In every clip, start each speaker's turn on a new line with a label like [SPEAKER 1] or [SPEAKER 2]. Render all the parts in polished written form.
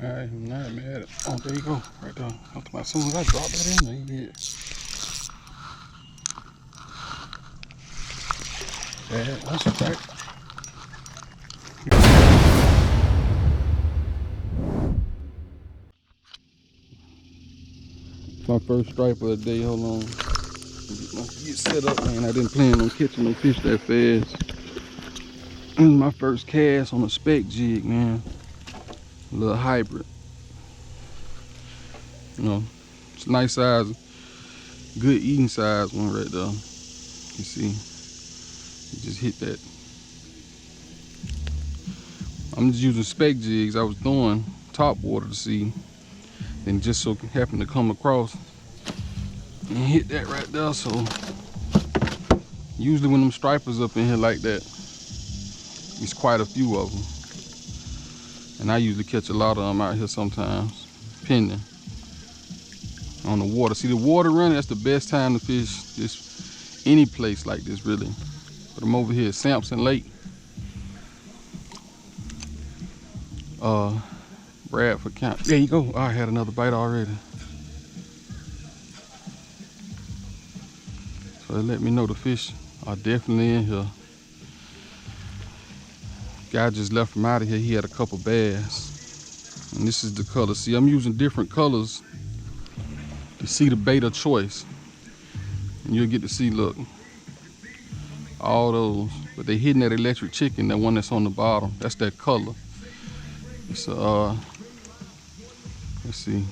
[SPEAKER 1] Alright, I'm not mad. Oh, there you go. Right there. As soon as I drop that in there, you get yeah, that's right. My first stripe of the day. Hold on. Get set up, man. I didn't plan on catching no fish that fast. This is my first cast on a spec jig, man. A little hybrid. You know, it's a nice size, good eating size one right there. You see, you just hit that. I'm just using spec jigs. I was throwing top water to see, and just so happened to come across and hit that right there. So usually when them stripers up in here like that, it's quite a few of them, and I usually catch a lot of them out here sometimes, depending on the water. See, the water running, that's the best time to fish this, any place like this really. But I'm over here at Sampson Lake, Bradford County. There you go. Oh, I had another bite already. So it let me know the fish are definitely in here. Guy just left from out of here. He had a couple bass, and this is the color. See, I'm using different colors to see the bait of choice, and you'll get to see, look, all those. But they hitting that electric chicken, that one that's on the bottom. That's that color. It's let's see.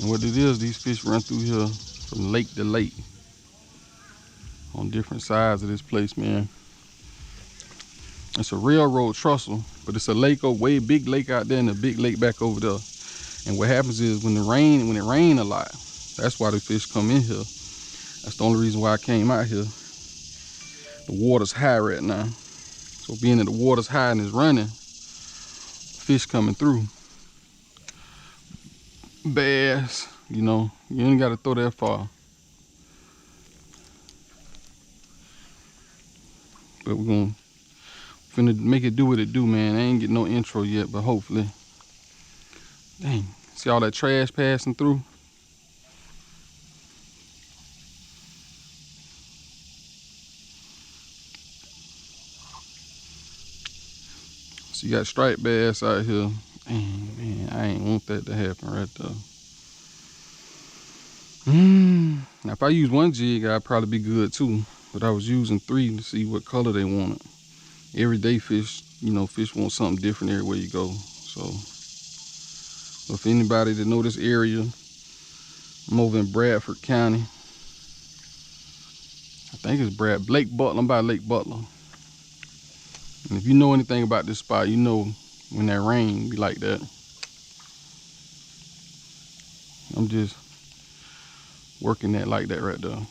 [SPEAKER 1] And what it is, these fish run through here from lake to lake on different sides of this place, man. It's a railroad trestle, but it's a lake, a way big lake out there and a big lake back over there. And what happens is when it rains a lot, that's why the fish come in here. That's the only reason why I came out here. The water's high right now. So being that the water's high and it's running, fish coming through. Bass, you know, you ain't gotta throw that far. But we're finna make it do what it do, man. I ain't get no intro yet, but hopefully. Dang, see all that trash passing through? So you got striped bass out here. Dang, man, I ain't want that to happen right there. Now if I use one jig, I'd probably be good too. But I was using 3 to see what color they wanted. Everyday fish, you know, fish want something different everywhere you go. So if anybody that know this area, I'm over in Bradford County. I think it's Lake Butler. I'm by Lake Butler. And if you know anything about this spot, you know when that rain be like that. I'm just working that like that right there.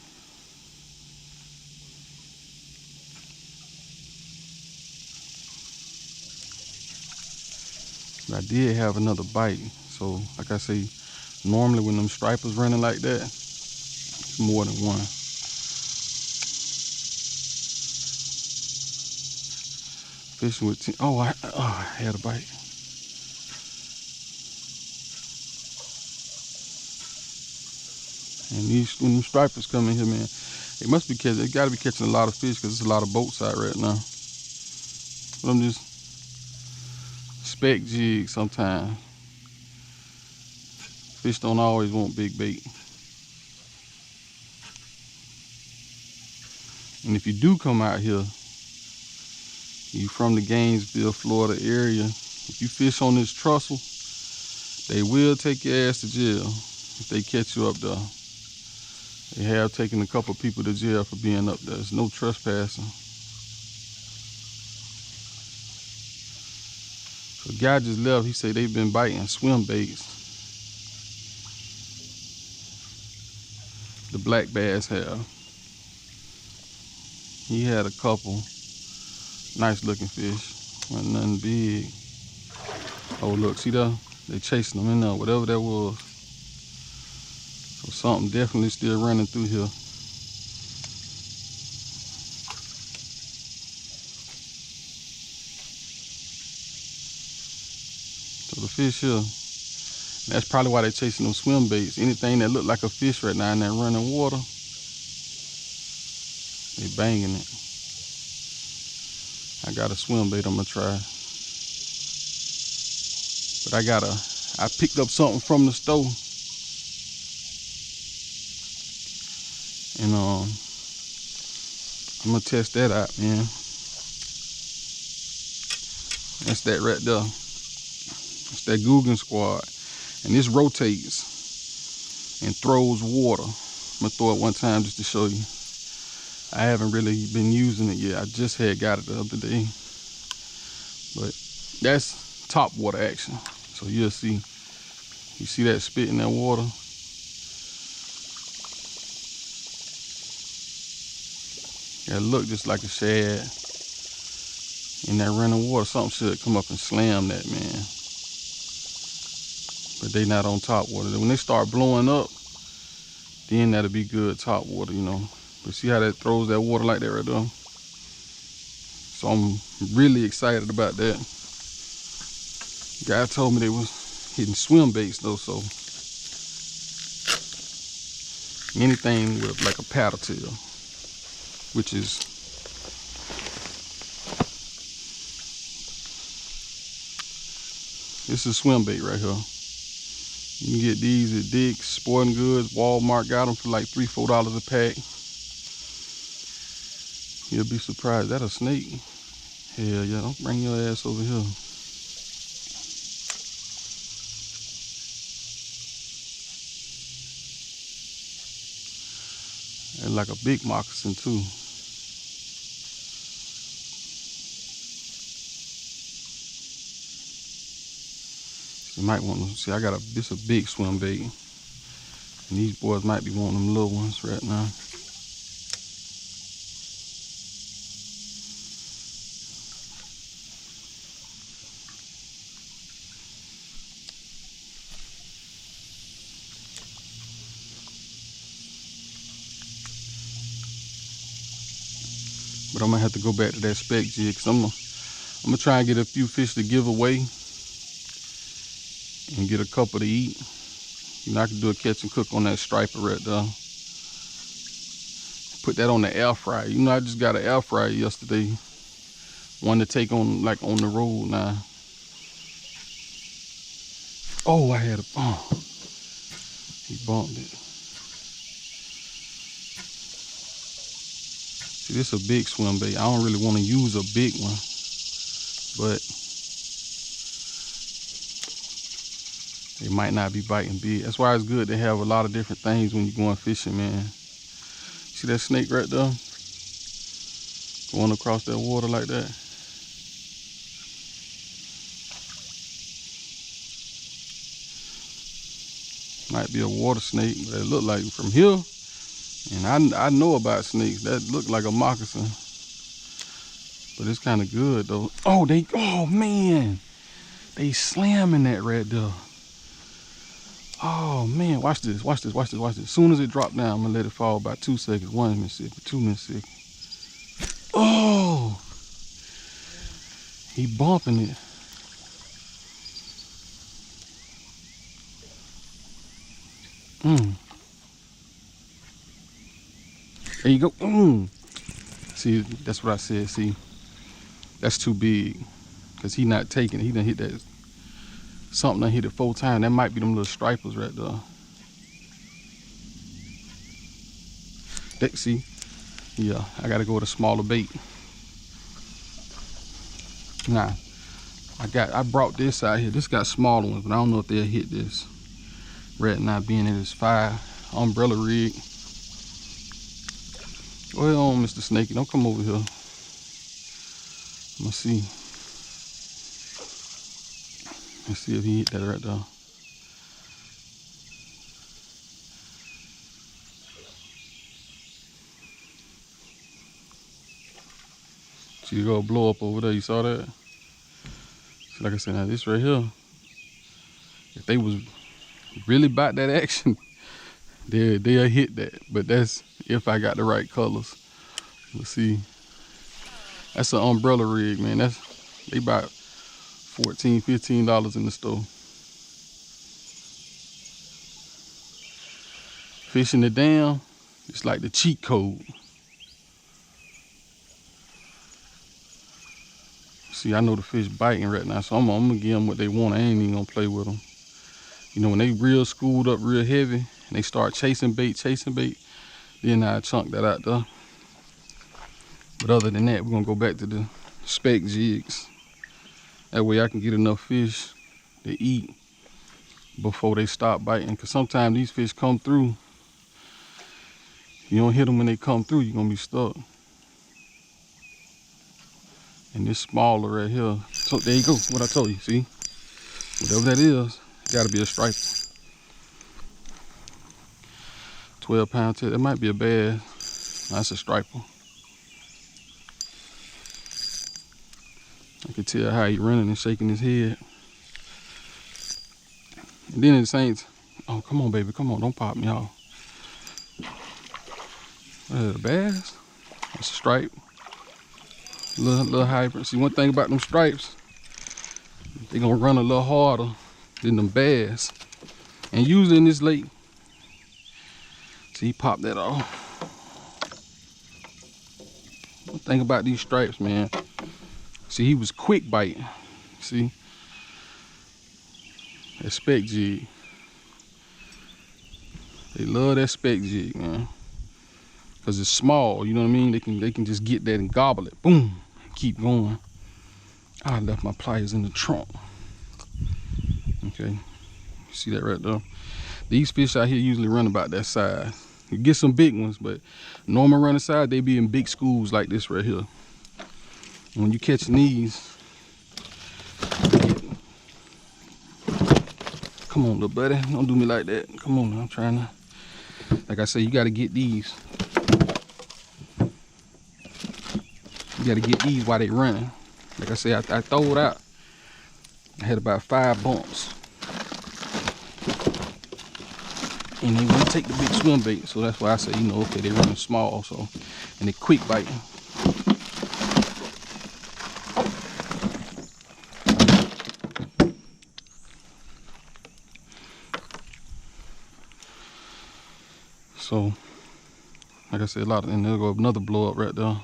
[SPEAKER 1] But I did have another bite. So like I say, normally when them stripers running like that, it's more than one. Fishing with I had a bite. And when them stripers come in here, man, they gotta be catching a lot of fish because there's a lot of boats out right now. But I'm just spec jig sometimes. Fish don't always want big bait. And if you do come out here, you from the Gainesville, Florida area, if you fish on this trestle, they will take your ass to jail if they catch you up there. They have taken a couple people to jail for being up there. There's no trespassing. So the guy just left. He said they've been biting swim baits. The black bass have. He had a couple nice looking fish. Wasn't nothing big. Oh look, see that? They chasing them in there, whatever that was. So something definitely still running through here. fish here. And that's probably why they're chasing them swim baits. Anything that look like a fish right now in that running water, they banging it. I got a swim bait I'm gonna try. But I picked up something from the store. And I'm gonna test that out, man. That's that right there. It's that Googan Squad. And this rotates and throws water. I'm gonna throw it one time just to show you. I haven't really been using it yet. I just had got it the other day. But that's top water action. So you'll see. You see that spit in that water? That look just like a shad in that running water. Something should come up and slam that, man. But they not on top water. When they start blowing up, then that'll be good top water, you know. But see how that throws that water like that right there? So I'm really excited about that. Guy told me they was hitting swim baits though, so anything with like a paddle tail, which is this is swim bait right here. You can get these at Dick's Sporting Goods. Walmart got them for like $3-4 a pack. You'll be surprised. That a snake? Hell yeah, don't bring your ass over here. And like a big moccasin too. You might want to see. I got this a big swim bait, and these boys might be wanting them little ones right now. But I'm gonna have to go back to that spec jig because I'm gonna try and get a few fish to give away and get a couple to eat. You know, I can do a catch and cook on that striper right there. Put that on the air fryer. You know, I just got an air fryer yesterday. One to take on like on the road now. Oh, I had a bump. He bumped it. See, this is a big swim bait. I don't really want to use a big one, but they might not be biting big. That's why it's good to have a lot of different things when you're going fishing, man. See that snake right there? Going across that water like that. Might be a water snake, but it look like from here. And I know about snakes. That look like a moccasin. But it's kind of good though. Oh, man. They slamming that right there. Oh man, watch this, watch this, watch this, watch this. As soon as it dropped down, I'm gonna let it fall about 2 seconds. 1 Mississippi, 2 Mississippi. Oh, he bumping it. There you go. See, that's what I said. See, that's too big because he not taking it. He done hit that. Something done hit it 4 times. That might be them little stripers right there. See, yeah, I gotta go with a smaller bait. Nah, I brought this out here. This got smaller ones, but I don't know if they'll hit this. Right now, being it is 5 umbrella rig. Go ahead on, Mr. Snakey. Don't come over here. Let's see. Let's see if he hit that right there. See, you go blow up over there. You saw that? See, like I said, now this right here, if they was really about that action, they'll hit that. But that's if I got the right colors. Let's see. That's an umbrella rig, man. They about $14, $15 in the store. Fishing the dam, it's like the cheat code. See, I know the fish biting right now, so I'm gonna give them what they want. I ain't even gonna play with them. You know, when they real schooled up real heavy and they start chasing bait, then I chunk that out there. But other than that, we're gonna go back to the speck jigs. That way I can get enough fish to eat before they stop biting. Cause sometimes these fish come through. You don't hit them when they come through, you're gonna be stuck. And this smaller right here. So there you go, what I told you, see? Whatever that is, it gotta be a striper. 12-pound tail, that might be a bass. That's a striper. I can tell how he running and shaking his head. And then at the same time, oh, come on, baby, come on, don't pop me off. What is it, a bass? That's a stripe. Little hybrid. See, one thing about them stripes, they gonna run a little harder than them bass. And usually in this lake, see, he popped that off. One thing about these stripes, man. See, he was quick biting. See, that speck jig. They love that speck jig, man. Cause it's small, you know what I mean? They can just get that and gobble it. Boom. Keep going. I left my pliers in the trunk. Okay. See that right there? These fish out here usually run about that size. You get some big ones, but normal running size, they be in big schools like this right here. When you catching these, come on, little buddy, don't do me like that. Come on, I'm trying to, like I say, you gotta get these. You gotta get these while they running. Like I said, I throw it out. I had about 5 bumps. And they wouldn't take the big swim bait, so that's why I say, you know, okay, they running small, so, and they quick biting. So, like I said, and there'll go another blow up right there.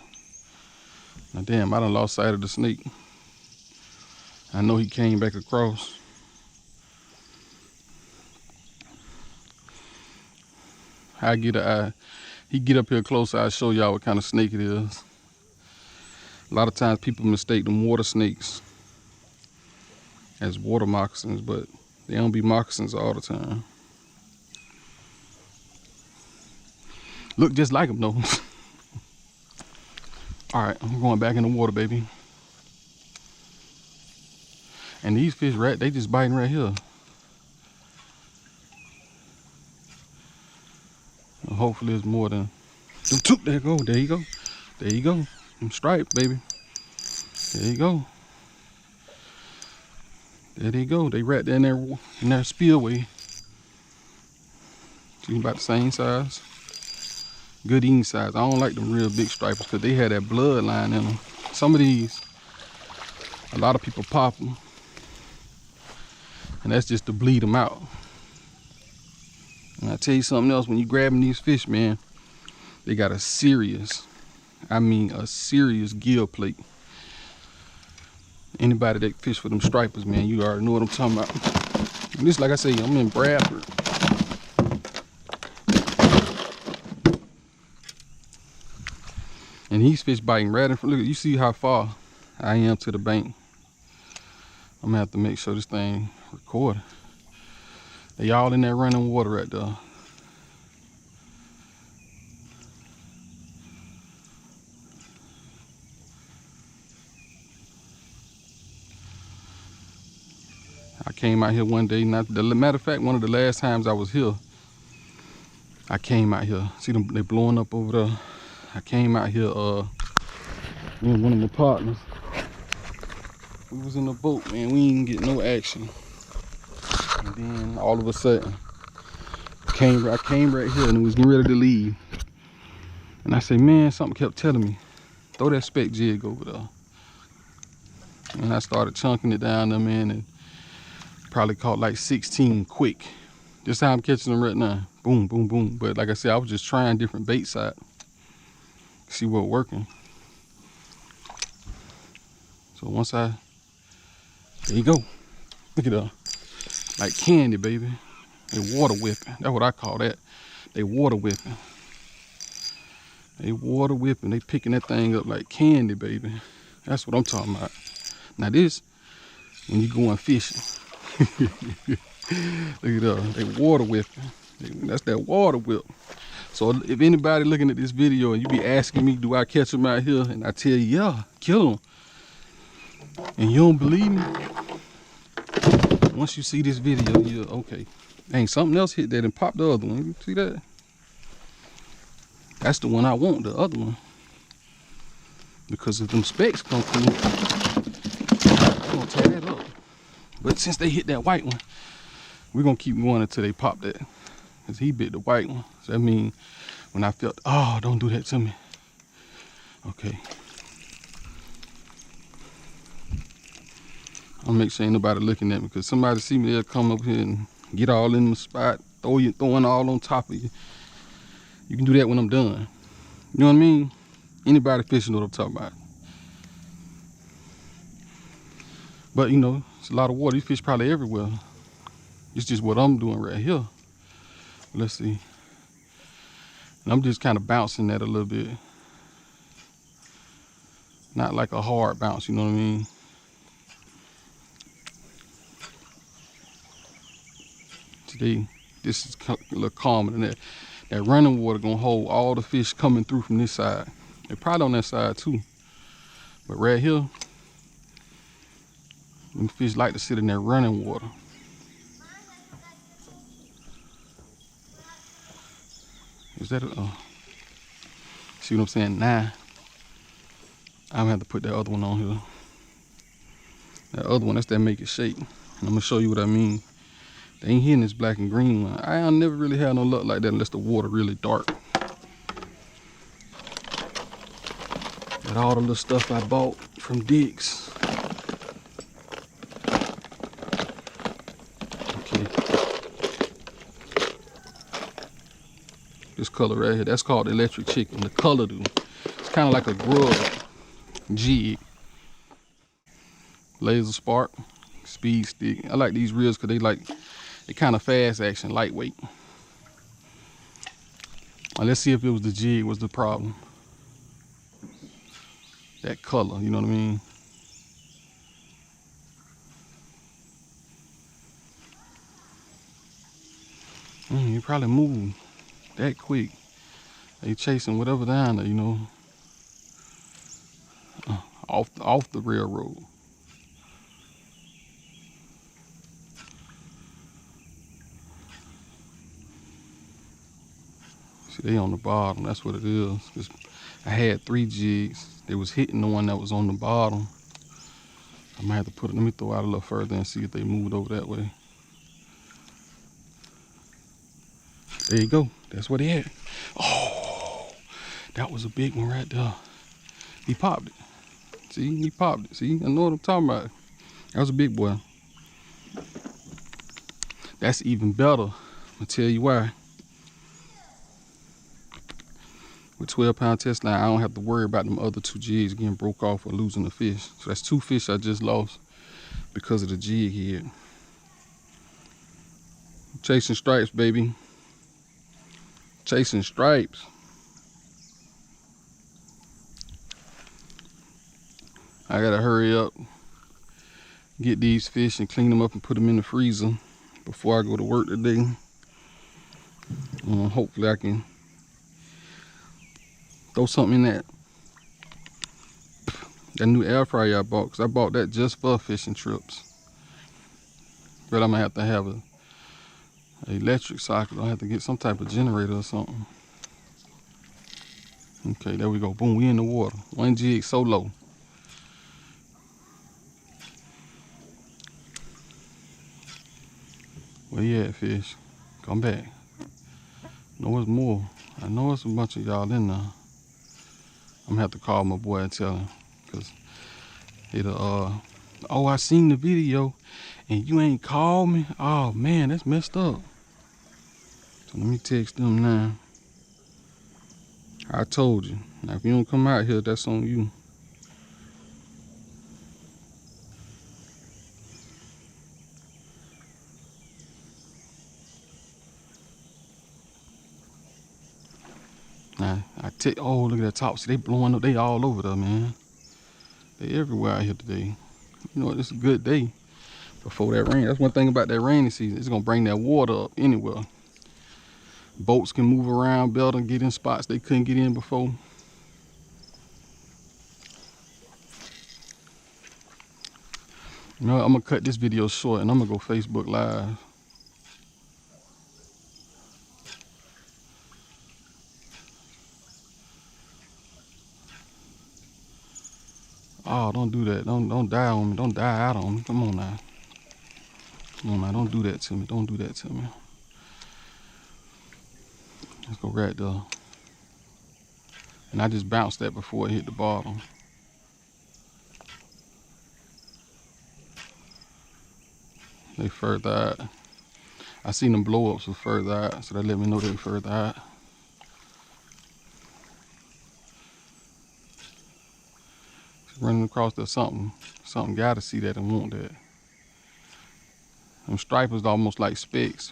[SPEAKER 1] Now damn, I done lost sight of the snake. I know he came back across. He get up here closer, I'll show y'all what kind of snake it is. A lot of times people mistake them water snakes as water moccasins, but they don't be moccasins all the time. Look just like them though. All right, I'm going back in the water, baby. And these fish, they just biting right here. Well, hopefully it's more than, there you go, there you go. There you go, I'm striped, baby. There you go. There they go, they right there in their spillway. See, about the same size. Good eating size. I don't like them real big stripers because they had that bloodline in them. Some of these, a lot of people pop them. And that's just to bleed them out. And I tell you something else, when you grabbing these fish, man, they got a serious, I mean a serious gill plate. Anybody that fish for them stripers, man, you already know what I'm talking about. And this, like I say, I'm in Bradford. And these fish biting right in front. Look, you see how far I am to the bank. I'm gonna have to make sure this thing recorded. They all in there running water right there. I came out here one day, matter of fact, one of the last times I was here, I came out here. See them, they blowing up over there. I came out here, me and one of my partners. We was in the boat, man, we didn't get no action. And then all of a sudden, I came right here and it was getting ready to leave. And I said, man, something kept telling me, throw that speck jig over there. And I started chunking it down there, man, and probably caught like 16 quick. Just how I'm catching them right now, Boom, boom, boom. But like I said, I was just trying different bait side. See what working. So once there you go. Look at that. Like candy, baby. They water whipping. That's what I call that. They water whipping. They water whipping. They picking that thing up like candy, baby. That's what I'm talking about. Now this, when you going fishing. Look at that. They water whipping. That's that water whip. So if anybody looking at this video and you be asking me, do I catch them out here? And I tell you, yeah, kill them. And you don't believe me? Once you see this video, you're okay. Dang, something else hit that and popped the other one. You see that? That's the one I want, the other one. Because if them specks come through, I'm gonna tear that up. But since they hit that white one, we're gonna keep going until they pop that. Because he bit the white one. So that means when I felt, oh, don't do that to me. Okay. I'll make sure ain't nobody looking at me, because somebody see me, they'll come up here and get all in the spot, throwing all on top of you. You can do that when I'm done. You know what I mean? Anybody fishing know what I'm talking about. But you know, it's a lot of water. These fish probably everywhere. It's just what I'm doing right here. Let's see. And I'm just kind of bouncing that a little bit. Not like a hard bounce, you know what I mean? Today, this is a little calmer than that. That running water gonna hold all the fish coming through from this side. They're probably on that side too. But right here, them fish like to sit in that running water. Is that see what I'm saying? Nah. I'm gonna have to put that other one on here. That other one, that's that make it shake. And I'm gonna show you what I mean. They ain't hitting this black and green one. I never really had no luck like that unless the water really dark. Got all the little stuff I bought from Dick's. Okay. This color right here, that's called electric chicken. The color do. It's kind of like a grub jig. Laser spark, speed stick. I like these reels because they kind of fast action, lightweight. Now let's see if it was the jig was the problem. That color, you know what I mean? You probably move that quick. They chasing whatever down there, you know. Off the railroad. See, they on the bottom. That's what it is. I had 3 jigs. They was hitting the one that was on the bottom. I might have to put it. Let me throw out a little further and see if they moved over that way. There you go. That's what he had. Oh, that was a big one right there. He popped it. See, he popped it. See, I know what I'm talking about. That was a big boy. That's even better. I'll tell you why. With 12-pound test line, I don't have to worry about them other 2 jigs getting broke off or losing the fish. So that's 2 fish I just lost because of the jig head. Chasing stripes, baby. Chasing stripes. I gotta hurry up, get these fish and clean them up and put them in the freezer before I go to work today. Hopefully I can throw something in that new air fryer I bought, because I bought that just for fishing trips. But I'm gonna have a electric socket. I'll have to get some type of generator or something. Okay, there we go. Boom, we in the water. 1 jig solo. Where you at, fish? Come back. No, it's more. I know it's a bunch of y'all in there. I'm gonna have to call my boy and tell him, because it'll, oh, I seen the video and you ain't called me. Oh man, that's messed up. So let me text them now. I told you. Now if you don't come out here, that's on you. Now I take. Oh, look at that top. See, they blowing up. They all over there, man. They everywhere out here today. You know what? It's a good day before that rain. That's one thing about that rainy season. It's gonna bring that water up anywhere. Boats can move around better and get in spots they couldn't get in before. You know, I'm gonna cut this video short and I'm gonna go Facebook Live. Oh, don't do that. Don't die on me. Don't die out on me. Come on now. Come on now. Don't do that to me. Don't do that to me. Let's go right there. And I just bounced that before it hit the bottom. They further out. I seen them blow ups were further out, so that let me know they were further out. Running across there, something gotta see that and want that. Them stripers almost like specks.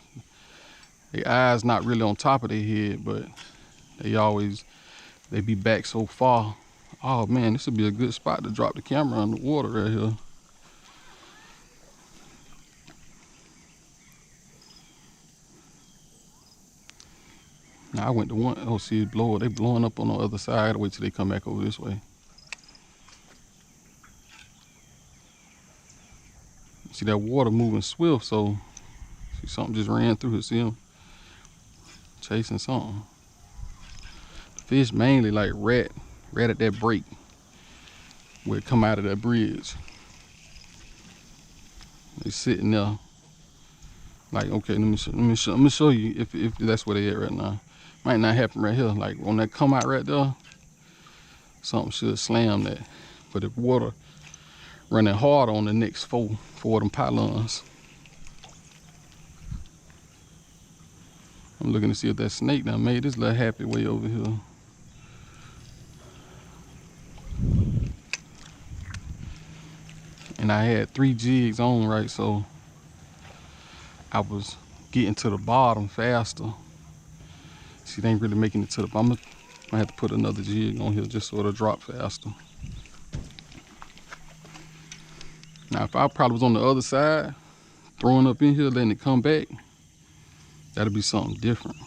[SPEAKER 1] Their eyes not really on top of their head, but they be back so far. Oh man, this would be a good spot to drop the camera on the water right here. Now I went to one. Oh, see it blow. They blowing up on the other side. I gotta wait till they come back over this way. See that water moving swift, so see something just ran through it. See him chasing something. Fish mainly like right at that break where it come out of that bridge. They sitting there like, okay, let me show you if that's where they at right now. Might not happen right here. Like when that come out right there, something should slam that. But if water running hard on the next four of them pylons. I'm looking to see if that snake done made this little happy way over here. And I had 3 jigs on, right? So I was getting to the bottom faster. See, they ain't really making it to the bottom. I have to put another jig on here just so it'll drop faster. Now, if I probably was on the other side, throwing up in here, letting it come back, that'll be something different.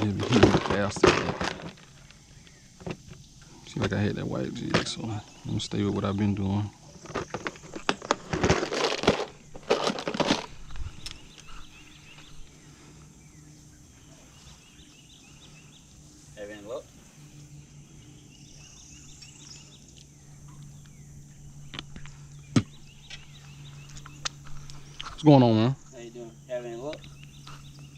[SPEAKER 1] Maybe he went faster. See, like I had that white jig, so I'm gonna stay with what I've been doing.
[SPEAKER 2] Have any luck?
[SPEAKER 1] What's going on, man?
[SPEAKER 2] How you doing? Have any luck?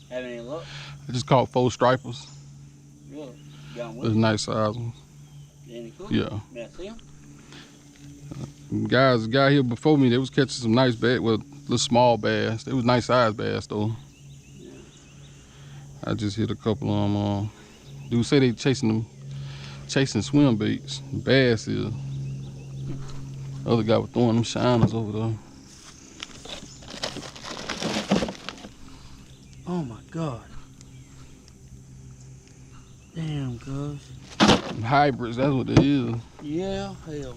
[SPEAKER 2] Have any luck?
[SPEAKER 1] I just caught 4 stripers.
[SPEAKER 2] Really? You got
[SPEAKER 1] Those
[SPEAKER 2] one?
[SPEAKER 1] nice size ones.
[SPEAKER 2] Any cool?
[SPEAKER 1] Yeah.
[SPEAKER 2] May I see them?
[SPEAKER 1] The guy here before me, they was catching some nice bass, well, little small bass. They was nice size bass though.
[SPEAKER 2] Yeah.
[SPEAKER 1] I just hit a couple of them. Dude say they chasing swim baits. Bass is. Other guy was throwing them shiners over there.
[SPEAKER 2] Oh my God. Damn, cuz.
[SPEAKER 1] Hybrids, that's what it is.
[SPEAKER 2] Yeah, hell.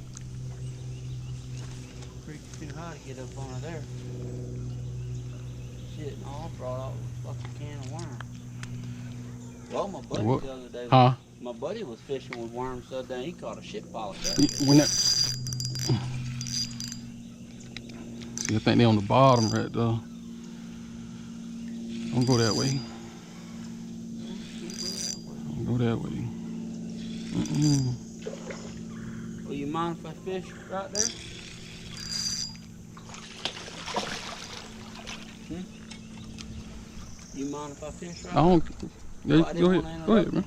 [SPEAKER 2] Freaking too high to get up on there. Shit, no, I brought out a fucking can of worms. Well, my buddy
[SPEAKER 1] What?
[SPEAKER 2] the other day.
[SPEAKER 1] Huh?
[SPEAKER 2] My buddy was fishing with worms the other day. He caught a shit pile of that.
[SPEAKER 1] When that, see, I think they on the bottom right there. Don't go that way. Don't go that way.
[SPEAKER 2] Well, you mind if I fish right there? You mind if I fish right
[SPEAKER 1] I don't. Yeah,
[SPEAKER 2] Well, I didn't
[SPEAKER 1] go ahead.
[SPEAKER 2] wanna
[SPEAKER 1] Go ahead, man.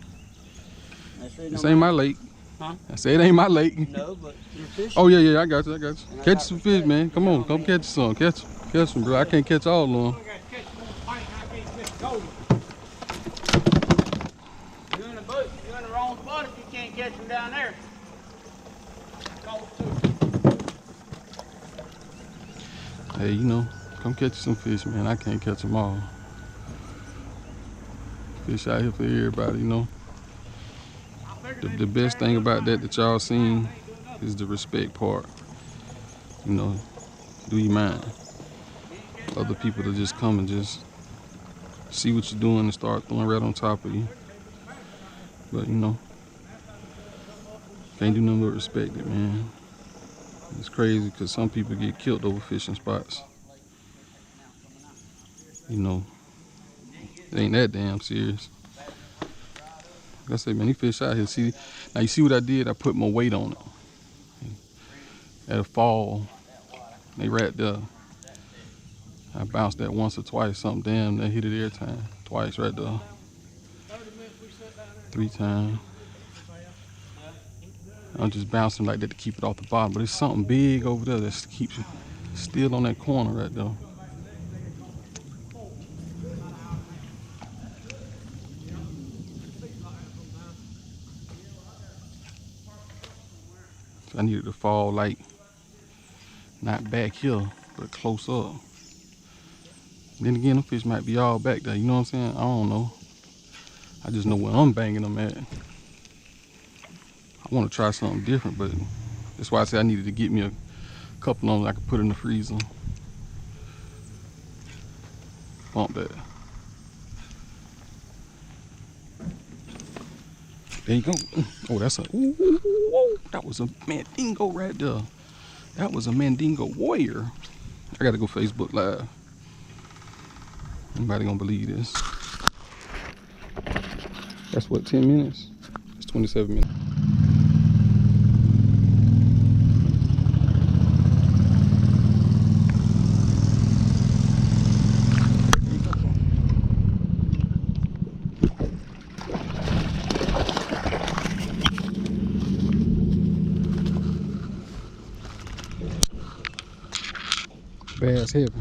[SPEAKER 2] there?
[SPEAKER 1] This ain't my lake.
[SPEAKER 2] Huh?
[SPEAKER 1] I said it ain't my lake.
[SPEAKER 2] No, but you're fishing.
[SPEAKER 1] Oh yeah, I got you.
[SPEAKER 2] And I
[SPEAKER 1] Catch
[SPEAKER 2] got
[SPEAKER 1] some
[SPEAKER 2] the
[SPEAKER 1] fish,
[SPEAKER 2] fish.
[SPEAKER 1] man. Come on, come
[SPEAKER 2] man.
[SPEAKER 1] catch some. Catch them, bro. I can't catch all of them.
[SPEAKER 3] I got to catch more pike, I can't catch gold.
[SPEAKER 2] You're in the boat. You're in the wrong spot if you can't catch them down there.
[SPEAKER 3] Gold too.
[SPEAKER 1] Hey, you know, come catch some fish, man. I can't catch them all. Fish out here for everybody, you know. The best thing about that y'all seen is the respect part. You know, do you mind? Other people to just come and just see what you're doing and start throwing right on top of you. But you know, can't do nothing but respect it, man. It's crazy because some people get killed over fishing spots. You know, it ain't that damn serious. Like I say, man, these fish out here. See, now you see what I did? I put more weight on it. At a fall, they right there. I bounced that once or twice, something damn, they hit it every time. Twice right there. 3 times. I'm just bouncing like that to keep it off the bottom, but it's something big over there that keeps it still on that corner right there. I needed to fall like not back here, but close up. Then again, the fish might be all back there. You know what I'm saying? I don't know. I just know where I'm banging them at. I want to try something different, but that's why I said I needed to get me a couple of them I could put in the freezer. Bump that. There you go. Oh, that's a, ooh, that was a Mandingo right there. That was a Mandingo warrior. I gotta go Facebook Live. Nobody gonna believe this. That's what, 10 minutes? It's 27 minutes. Bass heavy.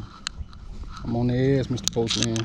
[SPEAKER 1] I'm on the ass, Mr. Postman.